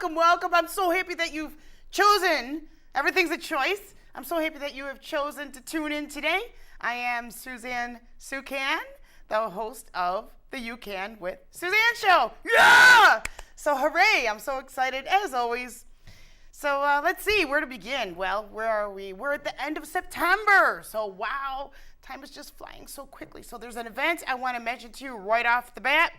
welcome, welcome. I'm so happy that you've chosen, everything's a choice. I'm so happy that you have chosen to tune in today. I am Suzanne Suchan, the host of the You Can with Suzanne show. Yeah! So hooray, I'm so excited as always. So let's see, where to begin? Well, where are we? We're at the end of September. So wow, time is just flying so quickly. So there's an event I want to mention to you right off the bat.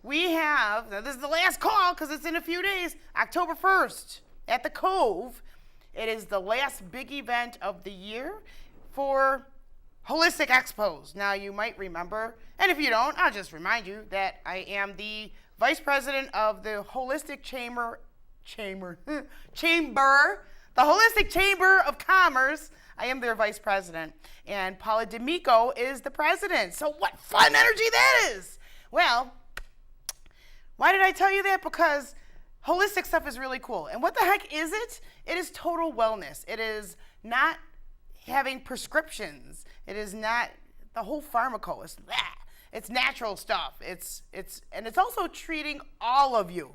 We have, now this is the last call because it's in a few days, October 1st at the Cove. It is the last big event of the year for Holistic Expos. Now you might remember, and if you don't, I'll just remind you that I am the Vice President of the Holistic Chamber, the Holistic Chamber of Commerce. I am their Vice President, and Paula D'Amico is the President. So what fun energy that is! Well, why did I tell you that? Because holistic stuff is really cool. And what the heck is it? It is total wellness. It is not having prescriptions. It is not the whole pharmaco. It's natural stuff. It's also treating all of you.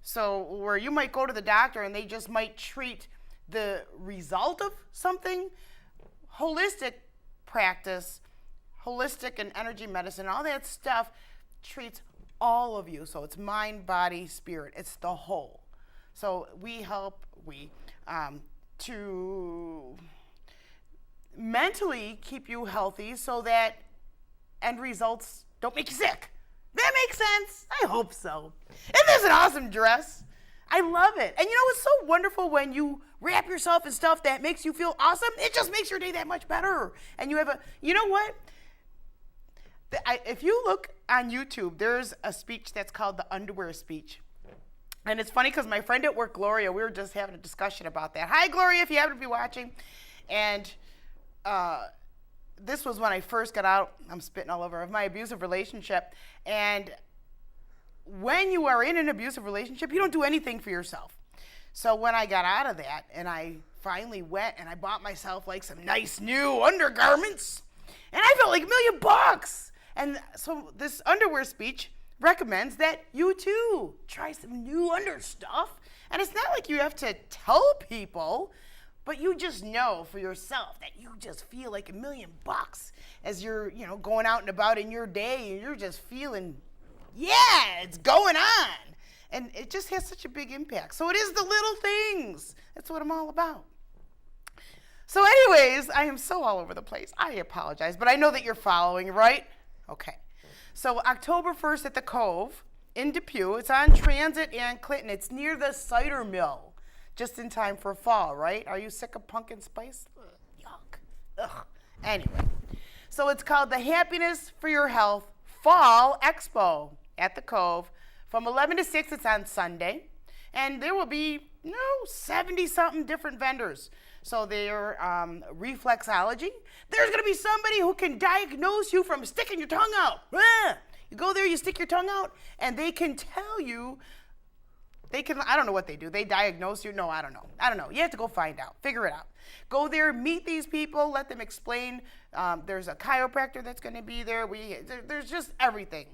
So where you might go to the doctor and they just might treat the result of something, holistic practice, holistic and energy medicine, all that stuff treats all of you. So it's mind, body, spirit. It's the whole. So we help to mentally keep you healthy so that end results don't make you sick. That makes sense? I hope so. Isn't this an awesome dress? I love it. And you know, it's so wonderful when you wrap yourself in stuff that makes you feel awesome. It just makes your day that much better. And you have you know what? If you look on YouTube, there's a speech that's called the underwear speech. And it's funny because my friend at work, Gloria, we were just having a discussion about that. Hi, Gloria, if you happen to be watching. And this was when I first got out, I'm spitting all over, of my abusive relationship. And when you are in an abusive relationship, you don't do anything for yourself. So when I got out of that and I finally went and I bought myself like some nice new undergarments, and I felt like $1 million. And so this underwear speech recommends that you too try some new under stuff. And it's not like you have to tell people, but you just know for yourself that you just feel like $1 million as you're, going out and about in your day, and you're just feeling, yeah, it's going on. And it just has such a big impact. So it is the little things. That's what I'm all about. So anyways, I am so all over the place. I apologize, but I know that you're following, right? Okay. So October 1st at the Cove in Depew. It's on Transit and Clinton. It's near the cider mill, just in time for fall, right? Are you sick of pumpkin spice? Ugh, yuck. Ugh. Anyway, so it's called the Happiness for Your Health Fall Expo at the Cove. From 11 to 6, it's on Sunday. And there will be, 70-something different vendors. So they're reflexology. There's going to be somebody who can diagnose you from sticking your tongue out. You go there, you stick your tongue out, and they can tell you, I don't know what they do. They diagnose you? No, I don't know. You have to go find out, figure it out. Go there, meet these people, let them explain. There's a chiropractor that's going to be there. There's just everything.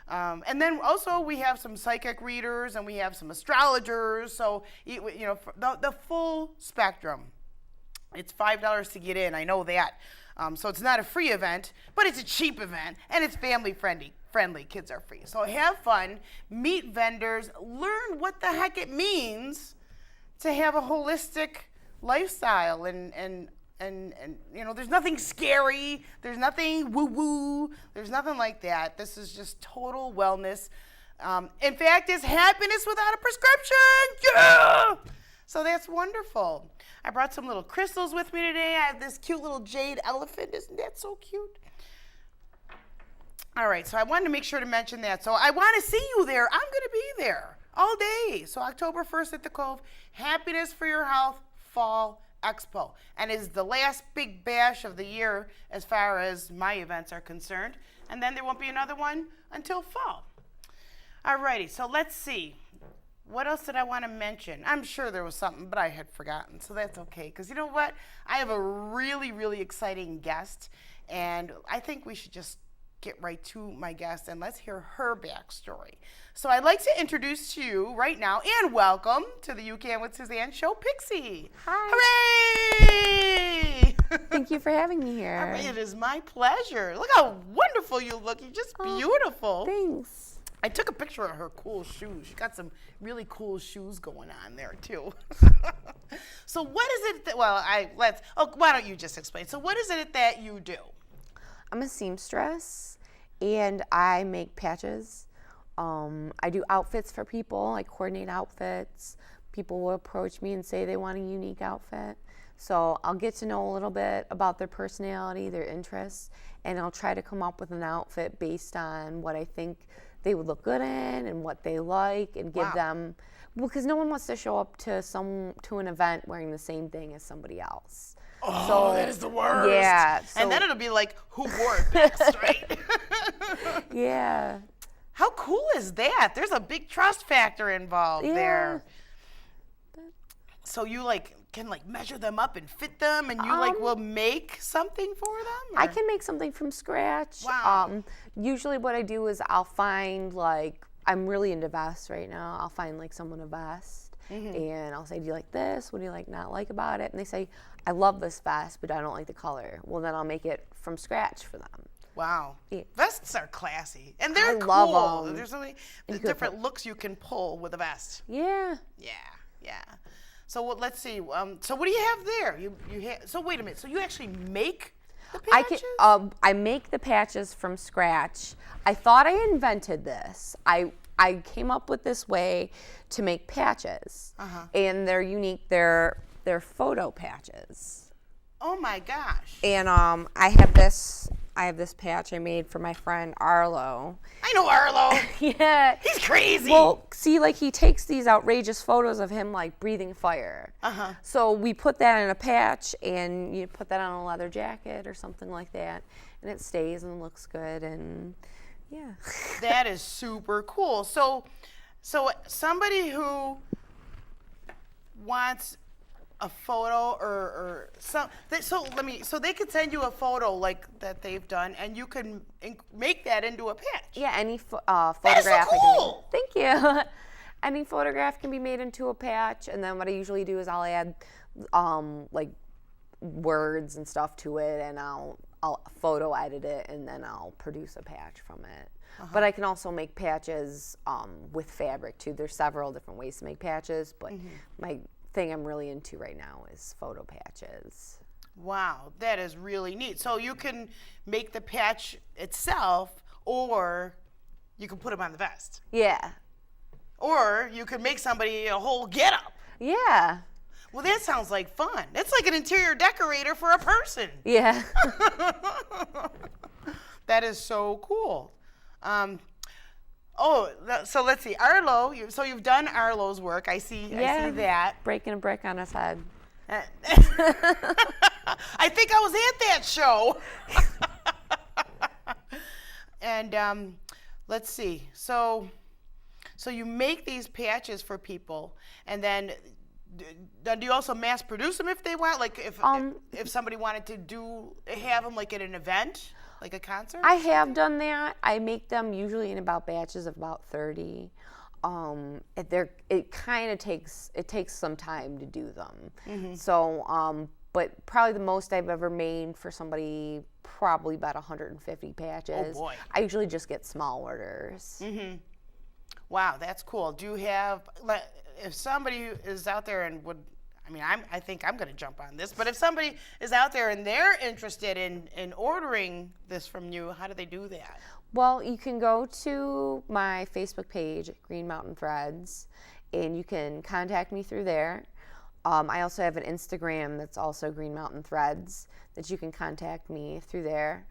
And then also we have some psychic readers and we have some astrologers. So, the full spectrum. It's $5 to get in, I know that. So it's not a free event, but it's a cheap event, and it's family friendly. Kids are free. So have fun, meet vendors, learn what the heck it means to have a holistic lifestyle. And there's nothing scary. There's nothing woo-woo. There's nothing like that. This is just total wellness. In fact, it's happiness without a prescription. Yeah! So that's wonderful. I brought some little crystals with me today. I have this cute little jade elephant. Isn't that so cute? All right, so I wanted to make sure to mention that. So I want to see you there. I'm going to be there all day. So October 1st at the Cove, Happiness for Your Health Fall Expo. And it's the last big bash of the year as far as my events are concerned. And then there won't be another one until fall. All righty, so let's see. What else did I want to mention? I'm sure there was something, but I had forgotten, so that's okay. Because you know what? I have a really, really exciting guest, and I think we should just get right to my guest and let's hear her backstory. So I'd like to introduce to you right now and welcome to the You Can with Suzanne show, Pixie. Hi. Hooray! Thank you for having me here. All right, it is my pleasure. Look how wonderful you look. You're just beautiful. Thanks. I took a picture of her cool shoes. She got some really cool shoes going on there too. So what is it that, why don't you just explain? So what is it that you do? I'm a seamstress and I make patches. I do outfits for people. I coordinate outfits. People will approach me and say they want a unique outfit. So I'll get to know a little bit about their personality, their interests, and I'll try to come up with an outfit based on what I think they would look good in and what they like and give them, because no one wants to show up to an event wearing the same thing as somebody else. Oh, so, that is the worst. Yeah. So, and then it'll be like, who wore it best, right? Yeah. How cool is that? There's a big trust factor involved there. So you can measure them up and fit them, and you will make something for them? Or? I can make something from scratch. Wow. Usually what I do is I'll find I'm really into vests right now. I'll find someone a vest and I'll say, do you like this? What do you not like about it? And they say, I love this vest, but I don't like the color. Well, then I'll make it from scratch for them. Wow. Yeah. Vests are classy. And they're cool. Love them. There's so many different looks you can pull with a vest. Yeah. Yeah. So let's see. So what do you have there? You so wait a minute. So you actually make the patches? I make the patches from scratch. I thought I invented this. I came up with this way to make patches, and they're unique. They're photo patches. Oh my gosh! And I have this patch I made for my friend Arlo. I know Arlo. Yeah. He's crazy. Well, see, he takes these outrageous photos of him breathing fire. So we put that in a patch, and you put that on a leather jacket or something like that, and it stays and looks good, and yeah. That is super cool. So somebody who wants a photo so they could send you a photo that they've done, and you can make that into a patch. Yeah, any photograph. That is so cool. Thank you. Any photograph can be made into a patch, and then what I usually do is I'll add words and stuff to it, and I'll photo edit it, and then I'll produce a patch from it. But I can also make patches with fabric too. There's several different ways to make patches, but my thing I'm really into right now is photo patches. Wow, that is really neat. So you can make the patch itself, or you can put them on the vest. Yeah. Or you could make somebody a whole getup. Yeah. Well, that sounds like fun. It's like an interior decorator for a person. Yeah. That is so cool. So let's see, Arlo. So you've done Arlo's work. I see that. Breaking a brick on his head. I think I was at that show. And let's see. So you make these patches for people, and then do you also mass produce them if they want? If somebody wanted to have them at an event? Like a concert? I have done that. I make them usually in batches of about 30. It kind of takes some time to do them. So, but probably the most I've ever made for somebody, probably about 150 patches. Oh boy! I usually just get small orders. Wow, that's cool. Do you have, if somebody is out there and would, I think I'm going to jump on this, but if somebody is out there and they're interested in ordering this from you, how do they do that? Well, you can go to my Facebook page, Green Mountain Threads, and you can contact me through there. I also have an Instagram that's also Green Mountain Threads that you can contact me through there.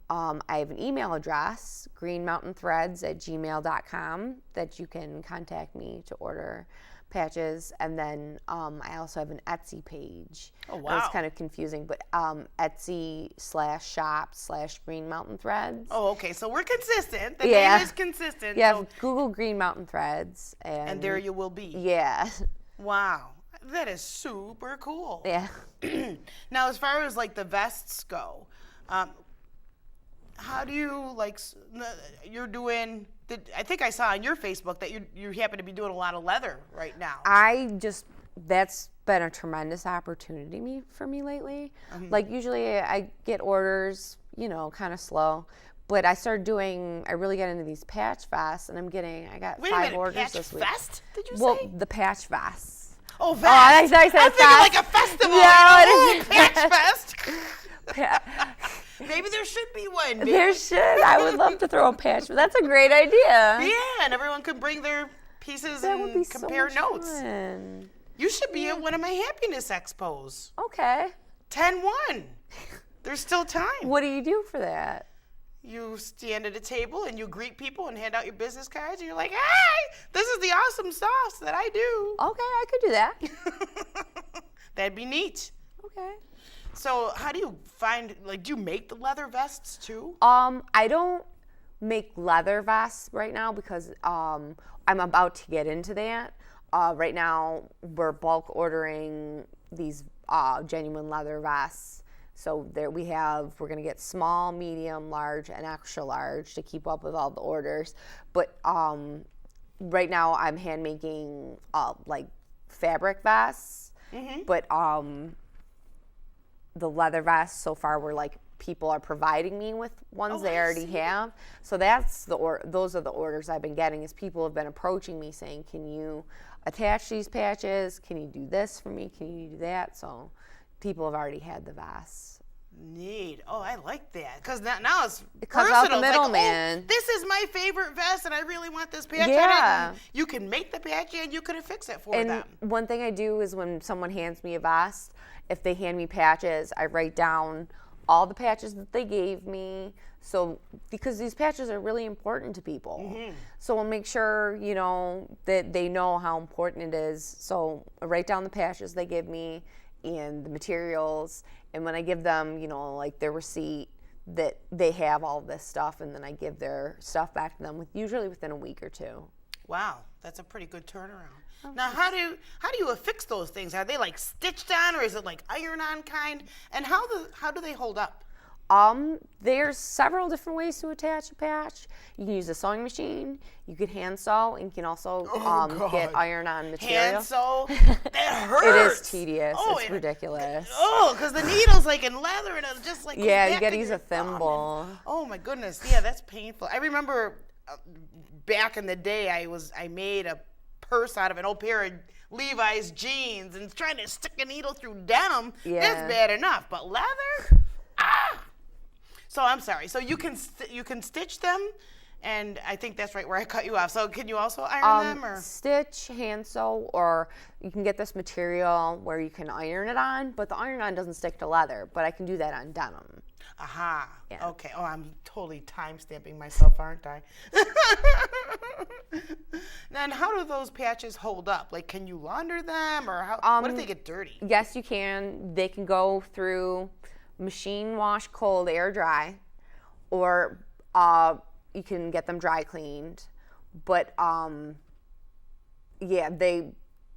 I have an email address, greenmountainthreads@gmail.com, that you can contact me to order patches. And then I also have an Etsy page. Oh, wow. It's kind of confusing, but Etsy/shop/Green Mountain Threads. Oh, okay. So we're consistent. The name is consistent. Yeah, so Google Green Mountain Threads. And there you will be. Yeah. Wow. That is super cool. Yeah. Now, as far as the vests go, how do you you're doing? I think I saw on your Facebook that you happen to be doing a lot of leather right now. That's been a tremendous opportunity for me lately. Like usually I get orders, kind of slow. But I really got into these patch vests, and I got 5 orders patch this week. vest? Did you say? Well, the patch vests. Oh, vest. I said I'm thinking like a festival. Yeah, patch vest. Maybe there should be one. There should. I would love to throw a patch. That's a great idea. Yeah, and everyone could bring their pieces and compare notes. Fun. You should be at one of my happiness expos. Okay. 10-1. There's still time. What do you do for that? You stand at a table and you greet people and hand out your business cards and you're like, hey, this is the awesome sauce that I do. Okay, I could do that. That'd be neat. Okay. So how do you find, do you make the leather vests too? I don't make leather vests right now because I'm about to get into that. Right now, we're bulk ordering these genuine leather vests. So we're going to get small, medium, large, and extra large to keep up with all the orders. But right now I'm hand making fabric vests. Mm-hmm. But the leather vests so far people are providing me with ones they already have. So those are the orders I've been getting is people have been approaching me saying, can you attach these patches? Can you do this for me? Can you do that? So people have already had the vests. Neat. Oh, I like that. Because now it's cuts personal. out the middleman. This is my favorite vest, and I really want this patch on it. And you can make the patch, and you can fix it for them. And one thing I do is when someone hands me a vest, if they hand me patches, I write down all the patches that they gave me. So because these patches are really important to people. Mm-hmm. So I'll make sure, that they know how important it is. So I write down the patches they give me and the materials, and when I give them, their receipt, that they have all this stuff, and then I give their stuff back to them usually within a week or 2. Wow, that's a pretty good turnaround. Okay. Now, how do you affix those things? Are they stitched on, or is it iron-on kind? And how do they hold up? There's several different ways to attach a patch. You can use a sewing machine. You could hand sew, and you can also get iron-on material. Hand sew? That hurts. It is tedious. It's ridiculous. Because the needle's in leather, and it's just you got to use a thimble. Oh my goodness, yeah, that's painful. I remember back in the day, I made a purse out of an old pair of Levi's jeans, and trying to stick a needle through denim. Yeah. That's bad enough, but leather? So I'm sorry. So you can stitch them, and I think that's right where I cut you off. So can you also iron them, or stitch, hand sew, or you can get this material where you can iron it on, but the iron-on doesn't stick to leather. But I can do that on denim. Aha. Yeah. Okay. Oh, I'm totally time-stamping myself, aren't I? Then how do those patches hold up? Can you launder them, or how? What if they get dirty? Yes, you can. They can go through machine wash, cold, air dry, or you can get them dry cleaned. But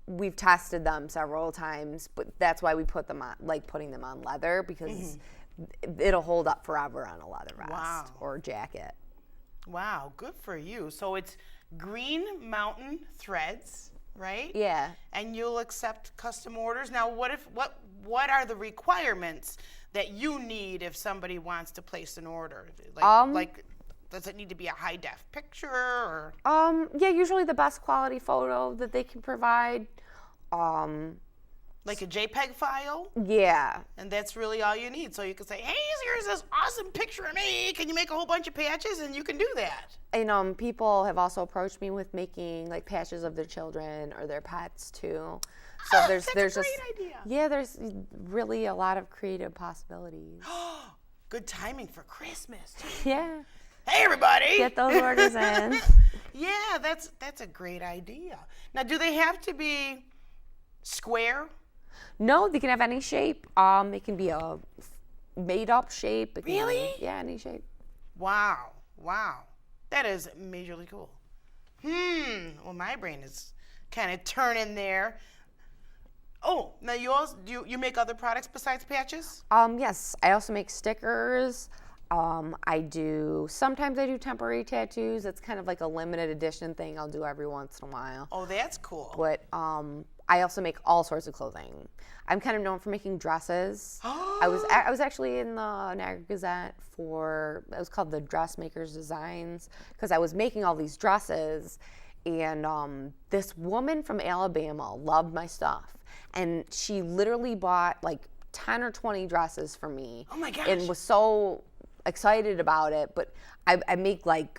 we've tested them several times, but that's why we put them on, putting them on leather, because it'll hold up forever on a leather vest or jacket. Wow, good for you. So it's Green Mountain Threads, right? Yeah. And you'll accept custom orders. Now, what are the requirements that you need if somebody wants to place an order? Does it need to be a high def picture, or? Usually the best quality photo that they can provide. Like a JPEG file? Yeah. And that's really all you need. So you can say, hey, here's this awesome picture of me. Can you make a whole bunch of patches? And you can do that. And people have also approached me with making patches of their children or their pets too. So there's a great idea. Yeah, there's really a lot of creative possibilities. Good timing for Christmas. Yeah. Hey, everybody. Get those orders in. Yeah, that's a great idea. Now, do they have to be square? No, they can have any shape. It can be a made-up shape. Really? Yeah, any shape. Wow. That is majorly cool. Well, my brain is kind of turning there. Oh, now you make other products besides patches? Yes, I also make stickers. Sometimes I do temporary tattoos. It's kind of like a limited edition thing I'll do every once in a while. Oh, that's cool. But I also make all sorts of clothing. I'm kind of known for making dresses. I was actually in the Niagara Gazette it was called the Dressmakers Designs, because I was making all these dresses, and this woman from Alabama loved my stuff, and she literally bought like 10 or 20 dresses for me. Oh my gosh. And was so excited about it. But I make like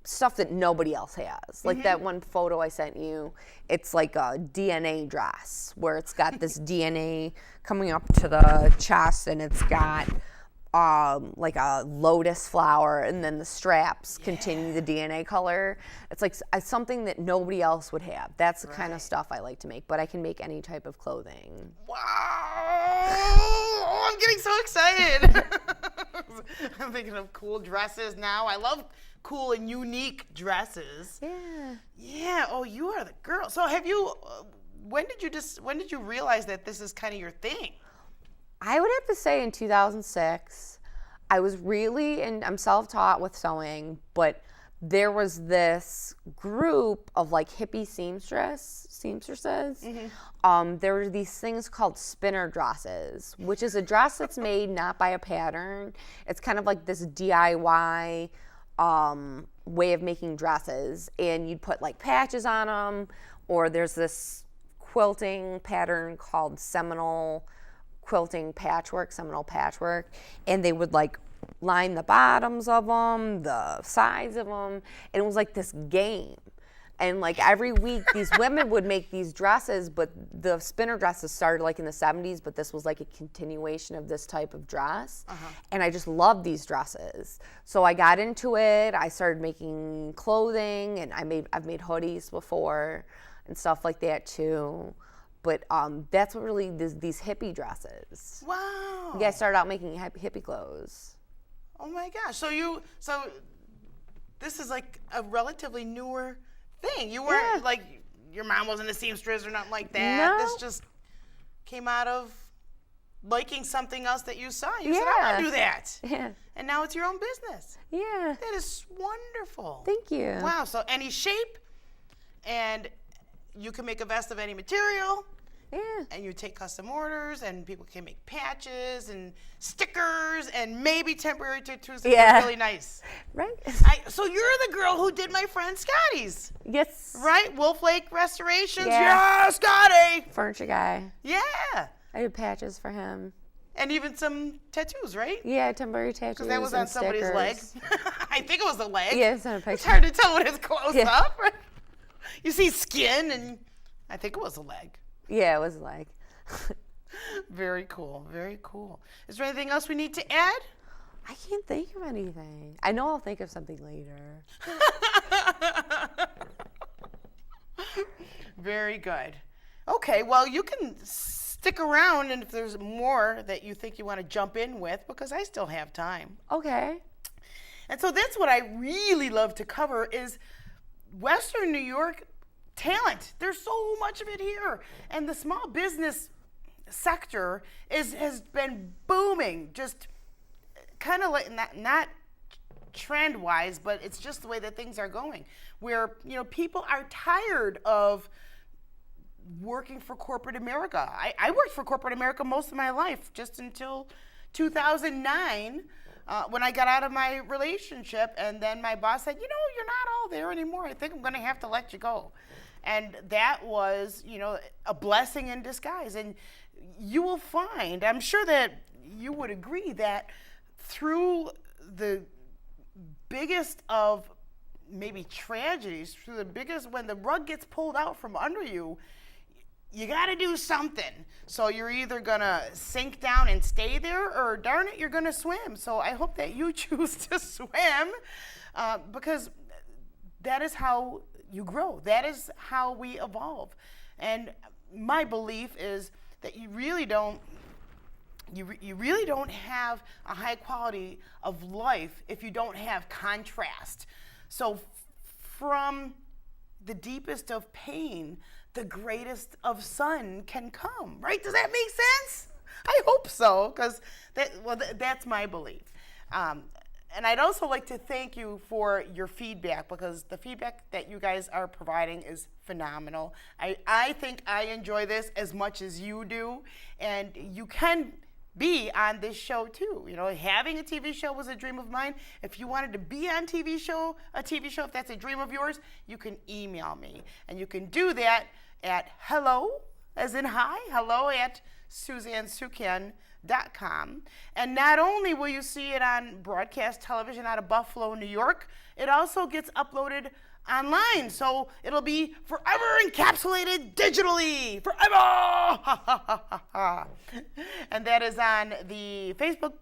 stuff that nobody else has. Like that one photo I sent you, it's like a DNA dress where it's got this DNA coming up to the chest, and it's got like a lotus flower, and then the straps continue the DNA color. It's like something that nobody else would have. That's the kind of stuff I like to make, but I can make any type of clothing. Wow! Oh, I'm getting so excited. I'm thinking of cool dresses now. I love cool and unique dresses. Yeah. Yeah. Oh, you are the girl. So have you? When did you realize that this is kind of your thing? I would have to say in 2006, I was really, and I'm self-taught with sewing, but there was this group of like hippie seamstresses. There were these things called spinner dresses, which is a dress that's made not by a pattern. It's kind of like this DIY way of making dresses, and you'd put like patches on them, or there's this quilting pattern called Seminole patchwork, and they would like line the bottoms of them, the sides of them, and it was like this game. And like every week, these women would make these dresses, but the spinner dresses started like in the 70s, but this was like a continuation of this type of dress. And I just loved these dresses. So I got into it. I started making clothing, and I've made hoodies before and stuff like that too. But that's what really these hippie dresses. Wow. Yeah, I started out making hippie clothes. Oh my gosh. So this is like a relatively newer thing. You weren't like, your mom wasn't a seamstress or nothing like that. No. This just came out of liking something else that you saw. You said, I want to do that. Yeah. And now it's your own business. Yeah. That is wonderful. Thank you. Wow. So any shape, and you can make a vest of any material. Yeah. And you take custom orders, and people can make patches and stickers and maybe temporary tattoos that are really nice. Right. So you're the girl who did my friend Scotty's. Yes. Right? Wolf Lake Restorations. Yeah. Yeah, Scotty. Furniture guy. Yeah. I did patches for him. And even some tattoos, right? Yeah, temporary tattoos. Because that was on somebody's leg. I think it was the leg. Yeah, it's on a picture. It's hard to tell when it's close up. Right? You see skin, and I think it was a leg. Yeah, it was like. Very cool. Very cool. Is there anything else we need to add? I can't think of anything. I know I'll think of something later. Very good. Okay, well, you can stick around, and if there's more that you think you want to jump in with, because I still have time. Okay. And so that's what I really love to cover is Western New York talent. There's so much of it here. And the small business sector has been booming, just kind of like not trend-wise, but it's just the way that things are going, where people are tired of working for corporate America. I worked for corporate America most of my life, just until 2009, when I got out of my relationship, and then my boss said, you're not all there anymore. I think I'm going to have to let you go. And that was, a blessing in disguise. And you will find, I'm sure that you would agree, that through the biggest of maybe tragedies, when the rug gets pulled out from under you, you got to do something. So you're either going to sink down and stay there, or darn it, you're going to swim. So I hope that you choose to swim, because that is how you grow. That is how we evolve. And my belief is that you really don't have a high quality of life if you don't have contrast. So from the deepest of pain, the greatest of sun can come, right? Does that make sense? I hope so, because that's my belief. And I'd also like to thank you for your feedback, because the feedback that you guys are providing is phenomenal. I think I enjoy this as much as you do, and you can be on this show too. You know, having a TV show was a dream of mine. If you wanted to be on a TV show, if that's a dream of yours, you can email me. And you can do that at hello, as in hi, hello at SuzanneSuchan.com. And not only will you see it on broadcast television out of Buffalo, New York, it also gets uploaded online, so it'll be forever encapsulated digitally, forever. And that is on the Facebook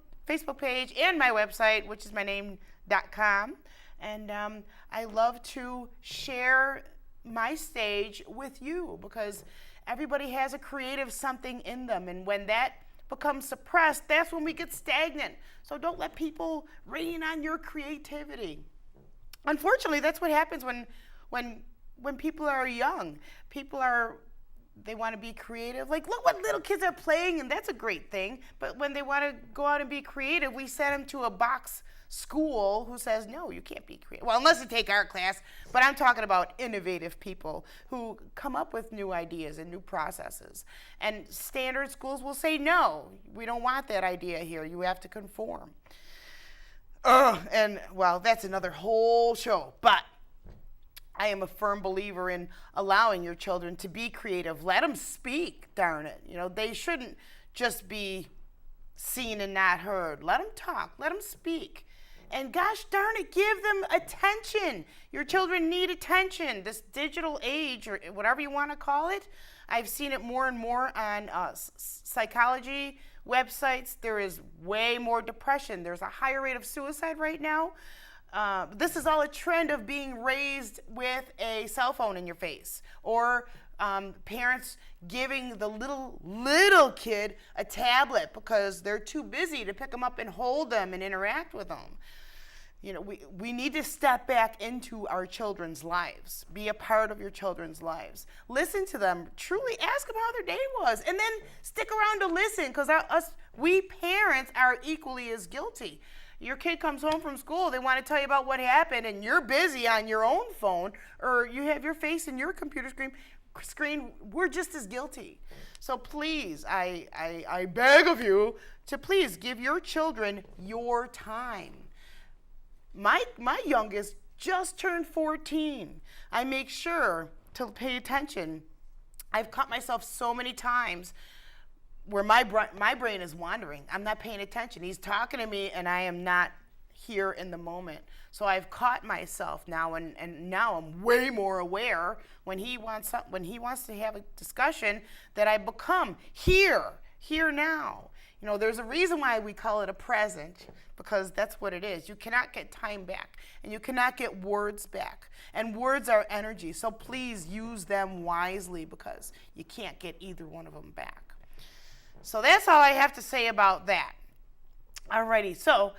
page and my website, which is myname.com. And I love to share my stage with you, because everybody has a creative something in them, and when that becomes suppressed, that's when we get stagnant. So don't let people rain on your creativity. Unfortunately, that's what happens when people are young. They want to be creative. Like, look what little kids are playing, and that's a great thing. But when they want to go out and be creative, we send them to a box school who says, no, you can't be creative. Well, unless you take art class, but I'm talking about innovative people who come up with new ideas and new processes. And standard schools will say, no, we don't want that idea here. You have to conform. And, well, that's another whole show. But I am a firm believer in allowing your children to be creative. Let them speak, darn it. You know, they shouldn't just be seen and not heard. Let them talk. Let them speak. And gosh darn it, give them attention. Your children need attention. This digital age, or whatever you want to call it, I've seen it more and more on psychology websites. There is way more depression. There's a higher rate of suicide right now. This is all a trend of being raised with a cell phone in your face, or parents giving the little kid a tablet because they're too busy to pick them up and hold them and interact with them. You know, we need to step back into our children's lives. Be a part of your children's lives. Listen to them. Truly ask them how their day was, and then stick around to listen, because we parents are equally as guilty. Your kid comes home from school, they want to tell you about what happened, and you're busy on your own phone, or you have your face in your computer screen. We're just as guilty. So please, I beg of you to please give your children your time. My youngest just turned 14. I make sure to pay attention. I've caught myself so many times where my brain is wandering. I'm not paying attention. He's talking to me, and I am not here in the moment. So I've caught myself now, and now I'm way more aware when he wants to have a discussion, that I become here now. You know, there's a reason why we call it a present, because that's what it is. You cannot get time back, and you cannot get words back. And words are energy, so please use them wisely, because you can't get either one of them back. So that's all I have to say about that. Alrighty, so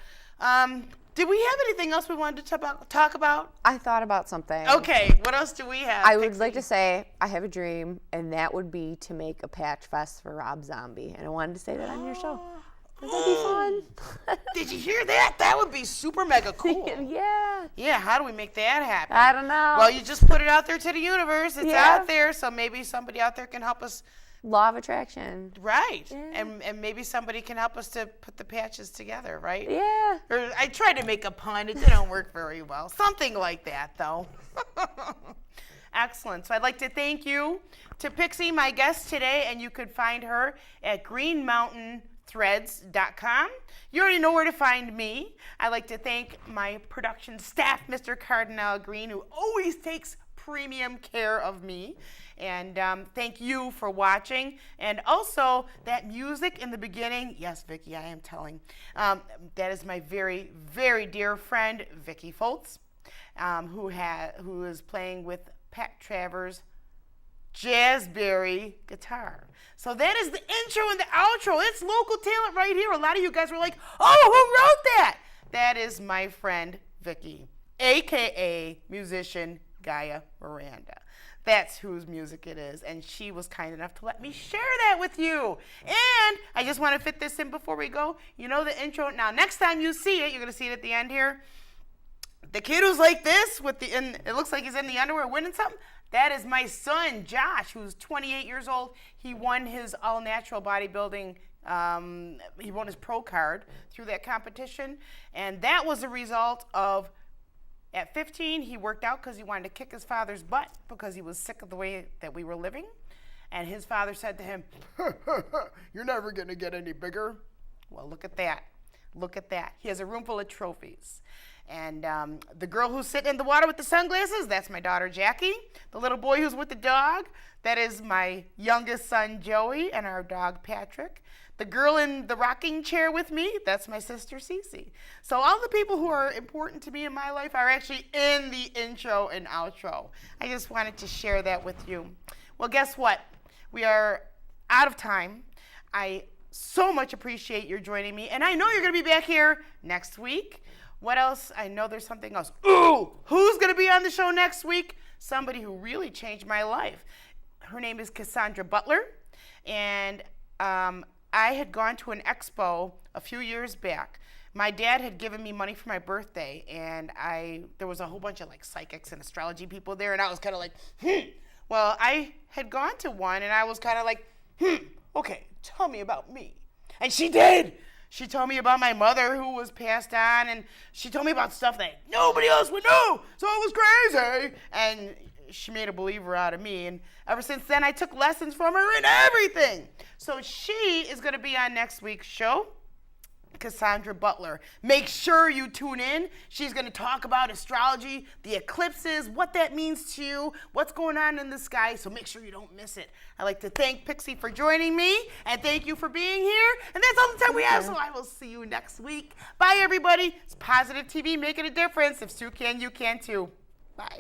did we have anything else we wanted to talk about? I thought about something. Okay, what else do we have? I would like to say I have a dream, and that would be to make a patch vest for Rob Zombie. And I wanted to say that on your show. That'd be fun. Did you hear that? That would be super mega cool. Yeah. Yeah, how do we make that happen? I don't know. Well, you just put it out there to the universe. It's Yeah. out there, so maybe somebody out there can help us. Law of attraction. Right. Yeah. And maybe somebody can help us to put the patches together, right? Yeah. Or I tried to make a pun. It didn't work very well. Something like that, though. Excellent. So I'd like to thank you to Pixie, my guest today, and you could find her at greenmountainthreads.com. You already know where to find me. I'd like to thank my production staff, Mr. Cardinal Green, who always takes premium care of me. And thank you for watching. And also, that music in the beginning, yes, Vicki, I am telling, that is my very, very dear friend, Vicki Foltz, who is playing with Pat Travers' Jazzberry guitar. So that is the intro and the outro. It's local talent right here. A lot of you guys were like, oh, who wrote that? That is my friend, Vicki, a.k.a. musician Gaia Miranda. That's whose music it is. And she was kind enough to let me share that with you. And I just want to fit this in before we go. You know the intro. Now, next time you see it, you're going to see it at the end here. The kid who's like this, it looks like he's in the underwear winning something. That is my son, Josh, who's 28 years old. He won his all-natural bodybuilding. He won his pro card through that competition. And that was a result of, at 15, he worked out because he wanted to kick his father's butt because he was sick of the way that we were living. And his father said to him, "You're never going to get any bigger." Well, look at that. Look at that. He has a room full of trophies. And the girl who's sitting in the water with the sunglasses, that's my daughter, Jackie. The little boy who's with the dog, that is my youngest son, Joey, and our dog, Patrick. The girl in the rocking chair with me, that's my sister, Cece. So all the people who are important to me in my life are actually in the intro and outro. I just wanted to share that with you. Well, guess what? We are out of time. I so much appreciate your joining me, and I know you're going to be back here next week. What else? I know there's something else. Ooh, who's going to be on the show next week? Somebody who really changed my life. Her name is Cassandra Butler, and I had gone to an expo a few years back. My dad had given me money for my birthday, and there was a whole bunch of like psychics and astrology people there, and I was kind of like, Well, I had gone to one, and I was kind of like, okay, tell me about me. And she did. She told me about my mother who was passed on, and she told me about stuff that nobody else would know, so it was crazy. And she made a believer out of me, and ever since then, I took lessons from her in everything. So she is going to be on next week's show, Cassandra Butler. Make sure you tune in. She's going to talk about astrology, the eclipses, what that means to you, what's going on in the sky, so make sure you don't miss it. I'd like to thank Pixie for joining me, and thank you for being here. And that's all the time we have, so I will see you next week. Bye, everybody. It's Positive TV making a difference. If Sue can, you can too. Bye.